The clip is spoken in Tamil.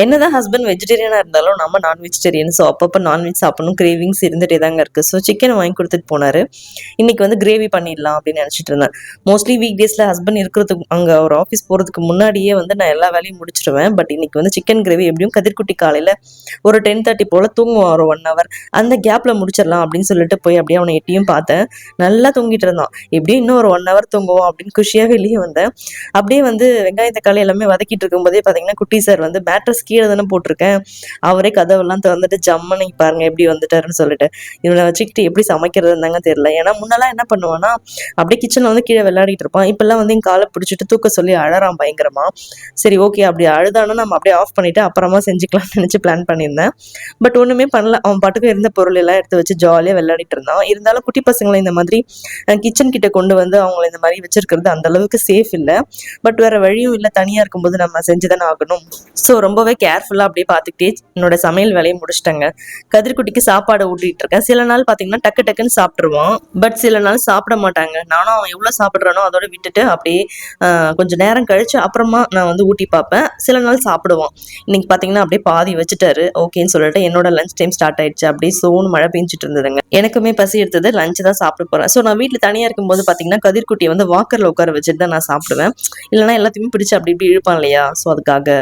என்னதான் ஹஸ்பண்ட் வெஜிடேரியனா இருந்தாலும் நம்ம நான் வெஜிடேரியன். ஸோ அப்பப்போ நான்வெஜ் சாப்பிடணும் கிரேவிங்ஸ் இருந்துகிட்டே தாங்க இருக்குது. ஸோ சிக்கன் வாங்கி கொடுத்துட்டு போனார். இன்றைக்கி வந்து கிரேவி பண்ணிடலாம் அப்படின்னு நினச்சிட்டு இருந்தேன். மோஸ்ட்லி வீக் டேஸில் ஹஸ்பண்ட் இருக்கிறதுக்கு அங்கே ஒரு ஆஃபீஸ் போகிறதுக்கு முன்னாடியே வந்து நான் எல்லா வேலையும் முடிச்சிடுவேன். பட் இன்றைக்கி வந்து சிக்கன் கிரேவி எப்படியும் கதிர்குட்டி காலையில் ஒரு 10:30 போல் தூங்குவான் ஒரு 1 hour. அந்த கேப்பில் முடிச்சிடலாம் அப்படின்னு சொல்லிட்டு போய் அப்படியே அவனை எட்டியும் பார்த்தேன். நல்லா தூங்கிட்டு இருந்தான். எப்படியும் இன்னும் ஒரு 1 hour தூங்குவோம் அப்படின்னு குஷியாக வெளியே வந்தேன். அப்படியே வந்து வெங்காயம் தக்காளி எல்லாமே வதக்கிட்டு இருக்கும்போதே பார்த்தீங்கன்னா குட்டி சார் வந்து மேட்ரஸ் கீழே தானே போட்டிருக்கேன். அவரே கதவெல்லாம் திறந்துட்டு ஜம்முன்னு பாருங்க எப்படி வந்துட்டாருன்னு சொல்லிட்டு இவனை வச்சுக்கிட்டு எப்படி சமைக்கிறதுன்னு தாங்க தெரியல. ஏன்னா முன்னெல்லாம் என்ன பண்ணுவான்னா அப்படியே கிச்சனில் வந்து கீழே விளையாடிட்டு இருப்பான். இப்பெல்லாம் வந்து என் காலை பிடிச்சிட்டு தூக்க சொல்லி அழறான் பயங்கரமா. சரி ஓகே அப்படி அழுதானு நம்ம அப்படியே ஆஃப் பண்ணிட்டு அப்புறமா செஞ்சுக்கலாம்னு நினச்சி பிளான் பண்ணியிருந்தேன். பட் ஒன்றுமே பண்ணல. அவன் பாட்டுக்கு இருந்த பொருள் எல்லாம் எடுத்து வச்சு ஜாலியாக விளையாடிட்டு இருந்தான். இருந்தாலும் குட்டி பசங்களை இந்த மாதிரி கிச்சன் கிட்ட கொண்டு வந்து அவங்கள இந்த மாதிரி வச்சிருக்கிறது அந்த அளவுக்கு சேஃப் இல்லை. பட் வேற வழியும் இல்லை. தனியாக இருக்கும்போது நம்ம செஞ்சுதானே ஆகணும். ஸோ ரொம்பவே கேர்ஃபுல்லாக அப்படியே பார்த்துக்கிட்டே என்னோட சமையல் வேலையை முடிச்சிட்டேங்க. கதிர்குட்டிக்கு சாப்பாடு ஊட்டிகிட்டு இருக்கேன். சில நாள் பார்த்தீங்கன்னா டக்குன்னு சாப்பிட்ருவான். பட் சில நாள் சாப்பிட மாட்டாங்க. நானும் அவன் எவ்வளோ சாப்பிட்றானோ அதோட விட்டுட்டு அப்படியே கொஞ்சம் நேரம் கழிச்சு அப்புறமா நான் வந்து ஊட்டி பார்ப்பேன். சில நாள் சாப்பிடுவான். இன்னைக்கு பார்த்தீங்கன்னா அப்படியே பாதி வச்சுட்டாரு. ஓகேன்னு சொல்லிட்டு என்னோட லஞ்ச் டைம் ஸ்டார்ட் ஆயிடுச்சு. அப்படியே சோன்னு மழை பெஞ்சிட்டு இருந்ததுங்க. எனக்குமே பசி எடுத்தது. லஞ்சு தான் சாப்பிட போகிறேன். ஸோ நான் வீட்டில் தனியாக இருக்கும்போது பார்த்தீங்கன்னா கதிர்குட்டியை வந்து வாக்கரில் உட்கார வச்சுட்டு தான் நான் சாப்பிடுவேன். இல்லைனா எல்லாத்தையுமே பிடிச்சி அப்படி இப்படி இழுப்பான் இல்லையா? ஸோ அதுக்காக